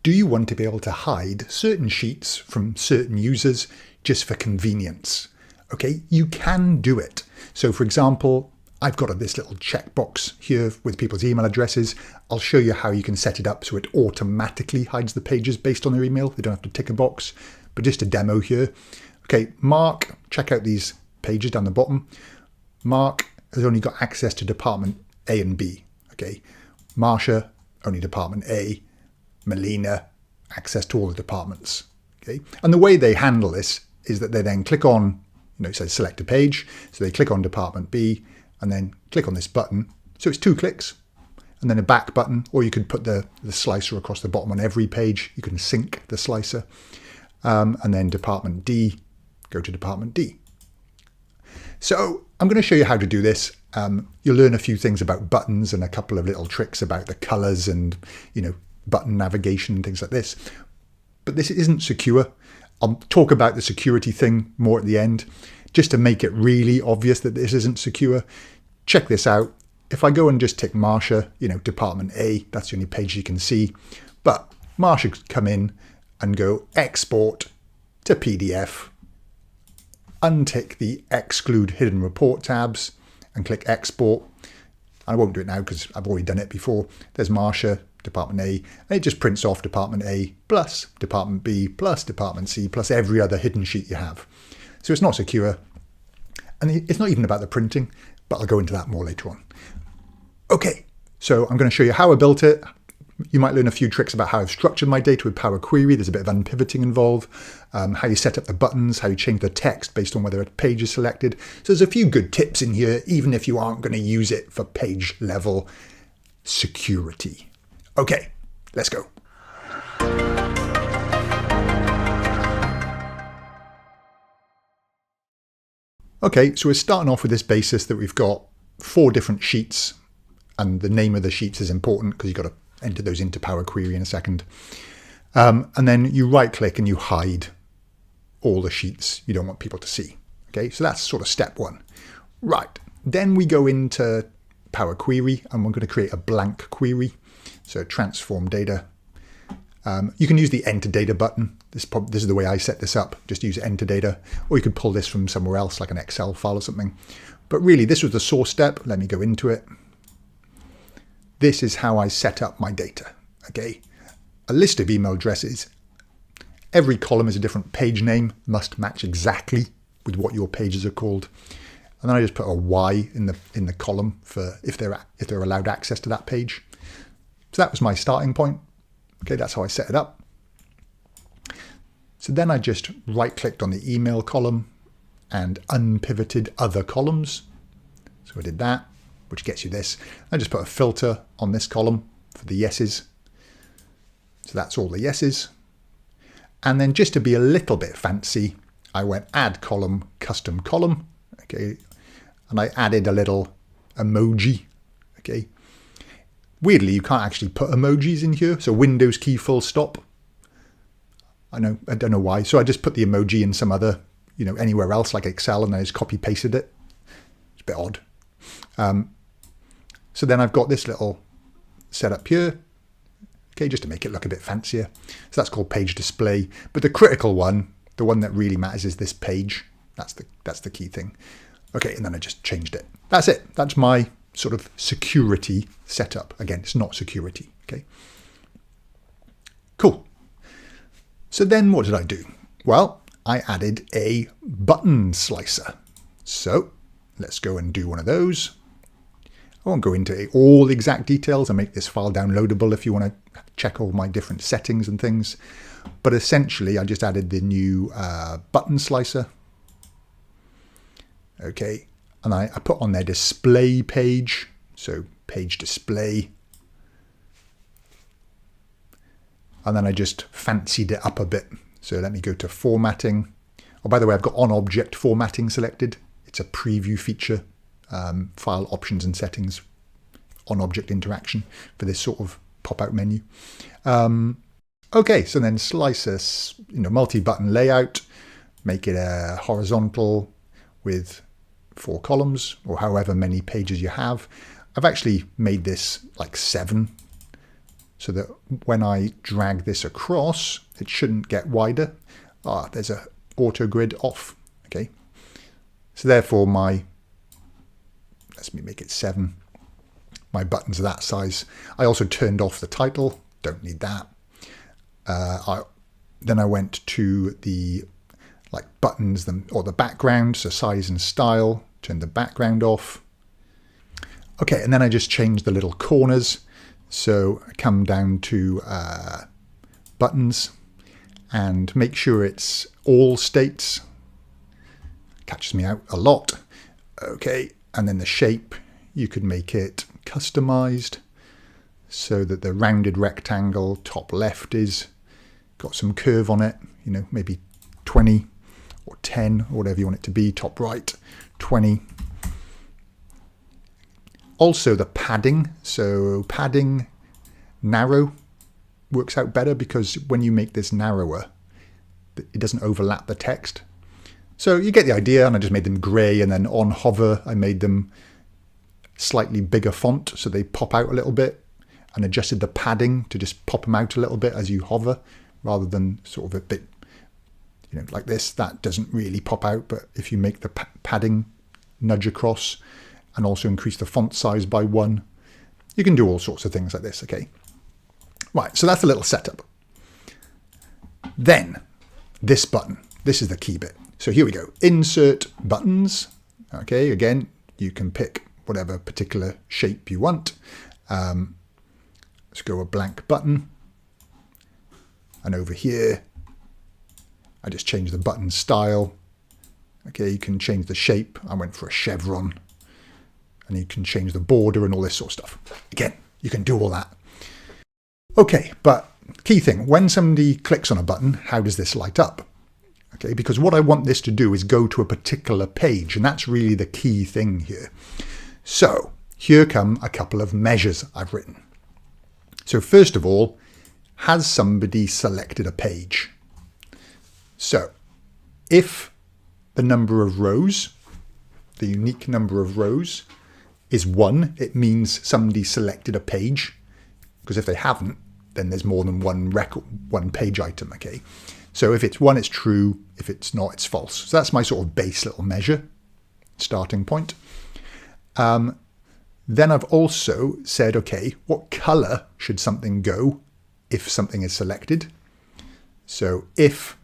Do you want to be able to hide certain sheets from certain users just for convenience? Okay, you can do it. So for example, I've got this little checkbox here with people's email addresses. I'll show you how you can set it up so it automatically hides the pages based on their email. They don't have to tick a box, but just a demo here. Okay, Mark, check out these pages down the bottom. Mark has only got access to department A and B. Okay, Marsha, only department A. Melina, access to all the departments. Okay, and the way they handle this is that they then click on, it says select a page. So they click on department B and then click on this button. So it's 2 clicks and then a back button, or you could put the slicer across the bottom on every page. You can sync the slicer. And then department D, go to department D. So I'm going to show you how to do this. You'll learn a few things about buttons and a couple of little tricks about the colors and, button navigation and things like this. But this isn't secure. I'll talk about the security thing more at the end, just to make it really obvious that this isn't secure. Check this out. If I go and just tick Marsha, department A, that's the only page you can see. But Marsha could come in and go export to PDF, untick the exclude hidden report tabs and click export. I won't do it now because I've already done it before. There's Marsha, department A, and it just prints off department A plus department B plus department C plus every other hidden sheet you have. So it's not secure, and it's not even about the printing, but I'll go into that more later on. Okay, so I'm going to show you how I built it. You might learn a few tricks about how I've structured my data with Power Query. There's a bit of unpivoting involved, how you set up the buttons, how you change the text based on whether a page is selected. So there's a few good tips in here, even if you aren't going to use it for page level security. Okay, let's go. Okay, so we're starting off with this basis that we've got 4 different sheets, and the name of the sheets is important because you've got to enter those into Power Query in a second. And then you right click and you hide all the sheets you don't want people to see. Okay, so that's sort of step 1. Right, then we go into Power Query and we're going to create a blank query. So transform data. You can use the enter data button. This is the way I set this up. Just use enter data, or you could pull this from somewhere else like an Excel file or something. But really this was the source step. Let me go into it. This is how I set up my data. Okay, a list of email addresses. Every column is a different page name, must match exactly with what your pages are called. And then I just put a Y in the column for if they're allowed access to that page. So that was my starting point. Okay, that's how I set it up. So then I just right clicked on the email column and unpivoted other columns. So I did that, which gets you this. I just put a filter on this column for the yeses. So that's all the yeses. And then just to be a little bit fancy, I went add column, custom column. Okay, and I added a little emoji. Okay. Weirdly, you can't actually put emojis in here. So Windows key full stop. I don't know why. So I just put the emoji in some other, anywhere else like Excel, and I just copy pasted it. It's a bit odd. So then I've got this little setup here. Okay, just to make it look a bit fancier. So that's called page display. But the critical one, the one that really matters, is this page. That's the key thing. Okay, and then I just changed it. That's it. That's my sort of security setup. Again, it's not security. Okay. Cool. So then what did I do? Well, I added a button slicer. So let's go and do one of those. I won't go into all the exact details. I make this file downloadable if you want to check all my different settings and things. But essentially, I just added the new button slicer. Okay. And I put on their display page, so page display. And then I just fancied it up a bit. So let me go to formatting. Oh, by the way, I've got on object formatting selected. It's a preview feature, file options and settings, on object interaction for this sort of pop-out menu. Okay, so then slicer, multi-button layout, make it a horizontal with 4 columns or however many pages you have. I've actually made this like 7 so that when I drag this across, it shouldn't get wider. There's a auto grid off. Okay, so therefore let me make it 7. My buttons are that size. I also turned off the title. Don't need that. Then I went to the buttons or the background, so size and style. Turn the background off. Okay, and then I just changed the little corners. So I come down to buttons and make sure it's all states. Catches me out a lot. Okay, and then the shape, you could make it customized so that the rounded rectangle top left is got some curve on it, maybe 20 or 10 or whatever you want it to be. Top right, 20. Also the padding, so padding narrow works out better because when you make this narrower, it doesn't overlap the text. So you get the idea, and I just made them grey, and then on hover I made them slightly bigger font so they pop out a little bit, and adjusted the padding to just pop them out a little bit as you hover rather than sort of a bit, like this. That doesn't really pop out, but if you make the padding nudge across and also increase the font size by 1, you can do all sorts of things like this. Okay, right, so that's a little setup. Then this button, this is the key bit. So here we go, insert buttons. Okay, again, you can pick whatever particular shape you want. Let's go a blank button. And over here, I just changed the button style. Okay, you can change the shape. I went for a chevron. And you can change the border and all this sort of stuff. Again, you can do all that. Okay, but key thing, when somebody clicks on a button, how does this light up? Okay, because what I want this to do is go to a particular page, and that's really the key thing here. So here come a couple of measures I've written. So first of all, has somebody selected a page? So if the number of rows, the unique number of rows is 1, it means somebody selected a page, because if they haven't, then there's more than one page item. Okay, so if it's 1, it's true. If it's not, it's false. So that's my sort of base little measure, starting point. Then I've also said, okay, what color should something go if something is selected? So if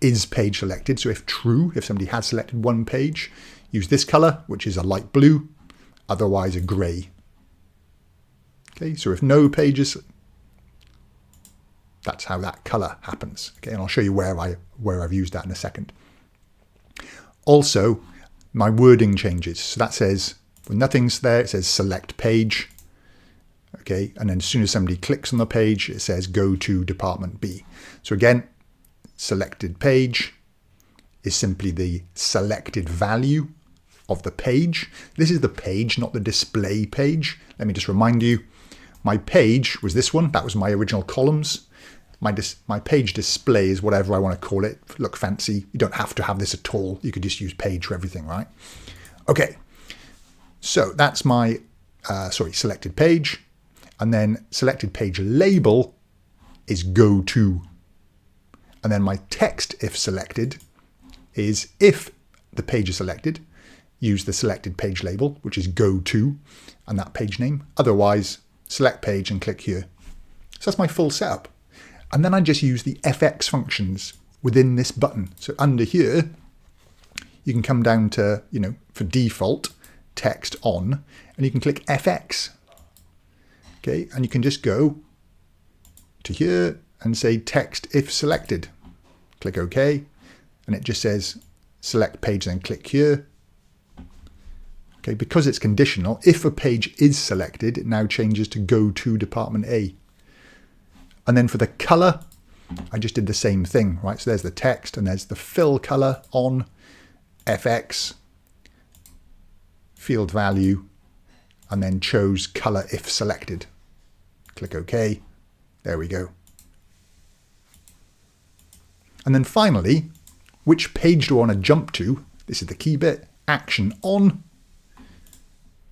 is page selected, so if true, if somebody has selected one page, use this color, which is a light blue, otherwise a gray. Okay, so if no pages, that's how that color happens. Okay, and I'll show you where I've used that in a second. Also, my wording changes. So that says, when nothing's there, it says select page. Okay, and then as soon as somebody clicks on the page, it says go to department B. So again, selected page is simply the selected value of the page. This is the page, not the display page. Let me just remind you, my page was this one. That was my original columns. My page display is whatever I want to call it. Look fancy. You don't have to have this at all. You could just use page for everything, right? Okay, so that's my selected page. And then selected page label is go to. And then my text, if selected, is if the page is selected, use the selected page label, which is go to, and that page name. Otherwise, select page and click here. So that's my full setup. And then I just use the FX functions within this button. So under here, you can come down to, for default, text on, and you can click FX. Okay, and you can just go to here and say text if selected. Click OK, and it just says select page, then click here. Okay, because it's conditional, if a page is selected, it now changes to go to department A. And then for the color, I just did the same thing, right? So there's the text and there's the fill color on FX, field value, and then chose color if selected. Click OK. There we go. And then finally, which page do I want to jump to? This is the key bit. Action on.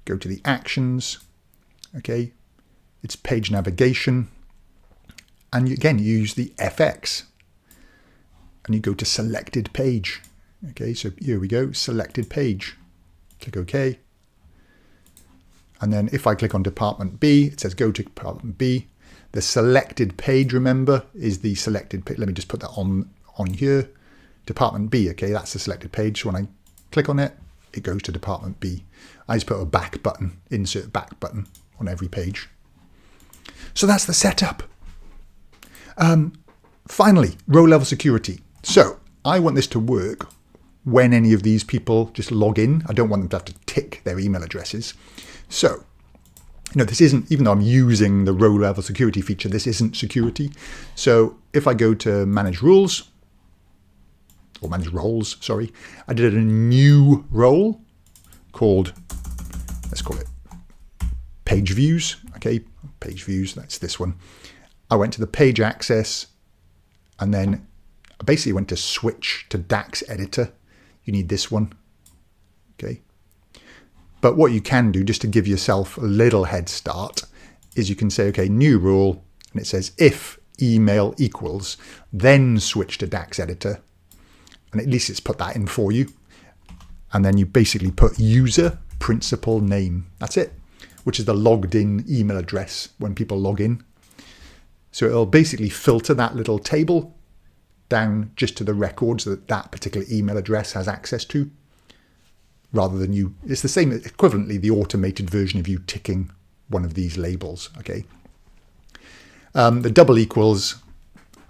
Go to the actions. Okay. It's page navigation. And again, you use the FX and you go to selected page. Okay, so here we go, selected page. Click OK. And then if I click on Department B, it says go to Department B. The selected page, remember, is the selected page. Let me just put that on here. Department B, okay, that's the selected page. So when I click on it, it goes to Department B. I just put a back button, insert back button on every page. So that's the setup. Finally, row level security. So I want this to work when any of these people just log in. I don't want them to have to tick their email addresses. So, this isn't, even though I'm using the row level security feature, this isn't security. So if I go to manage rules, or manage roles, sorry, I did a new role called, let's call it page views. Okay, page views, that's this one. I went to the page access and then I basically went to switch to DAX editor. You need this one. Okay. But what you can do, just to give yourself a little head start, is you can say, okay, new rule, and it says if email equals, then switch to DAX editor. And at least it's put that in for you. And then you basically put user principal name. That's it, which is the logged in email address when people log in. So it'll basically filter that little table down just to the records that that particular email address has access to, rather than you. It's the same, equivalently, the automated version of you ticking one of these labels. Okay. The double equals,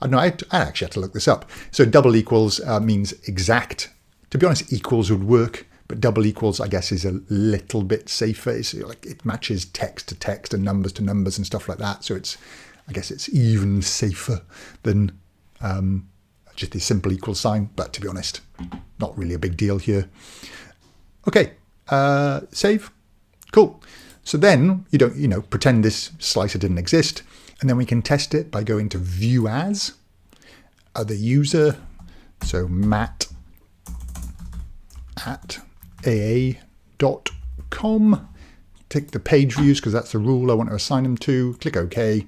I don't know, I actually had to look this up. So double equals means exact. To be honest, equals would work, but double equals, I guess, is a little bit safer. It's like it matches text to text and numbers to numbers and stuff like that. So it's, I guess it's even safer than just the simple equal sign. But to be honest, not really a big deal here. Okay, save. Cool. So then you don't, pretend this slicer didn't exist. And then we can test it by going to view as, other user. So Matt at aa.com. Tick the page views because that's the rule I want to assign them to. Click OK.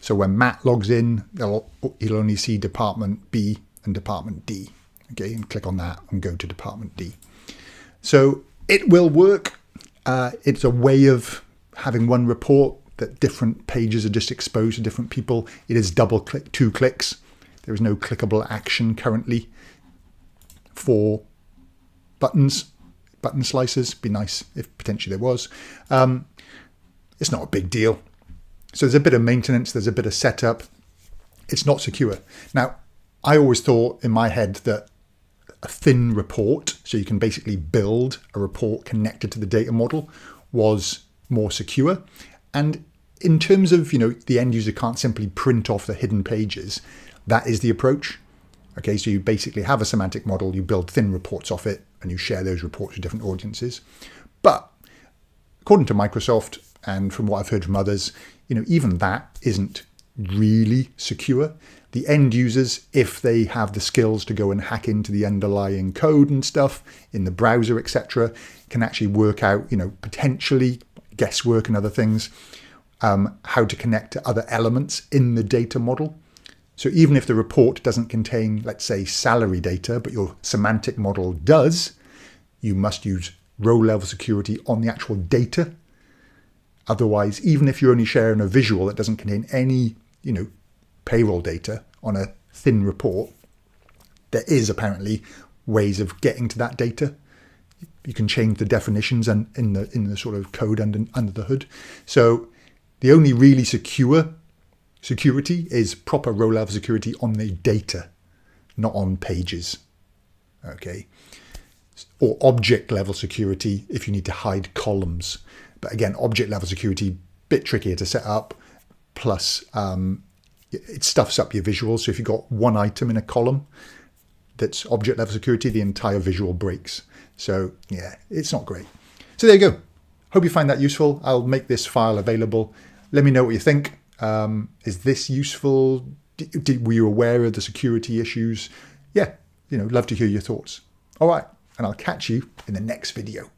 So when Matt logs in, he'll only see Department B and Department D. Okay, and click on that and go to Department D. So it will work. It's a way of having one report that different pages are just exposed to different people. It is double click, 2 clicks. There is no clickable action currently for button slicers. Be nice if potentially there was. It's not a big deal. So there's a bit of maintenance, there's a bit of setup. It's not secure. Now, I always thought in my head that a thin report, so you can basically build a report connected to the data model, was more secure. And in terms of, the end user can't simply print off the hidden pages, that is the approach. Okay, so you basically have a semantic model, you build thin reports off it, and you share those reports with different audiences. But according to Microsoft, and from what I've heard from others, even that isn't really secure. The end users, if they have the skills to go and hack into the underlying code and stuff in the browser, etc., can actually work out, potentially guesswork and other things, how to connect to other elements in the data model. So even if the report doesn't contain, let's say, salary data, but your semantic model does, you must use row level security on the actual data. Otherwise, even if you're only sharing a visual that doesn't contain any, payroll data on a thin report, there is apparently ways of getting to that data. You can change the definitions and in the sort of code under the hood. So the only really security is proper row level security on the data, not on pages. Okay. Or object level security if you need to hide columns. But again, object level security, bit trickier to set up. Plus, it stuffs up your visuals. So if you've got one item in a column that's object level security, the entire visual breaks. So yeah, it's not great. So there you go. Hope you find that useful. I'll make this file available. Let me know what you think. Is this useful? Were you aware of the security issues? Yeah, love to hear your thoughts. All right, and I'll catch you in the next video.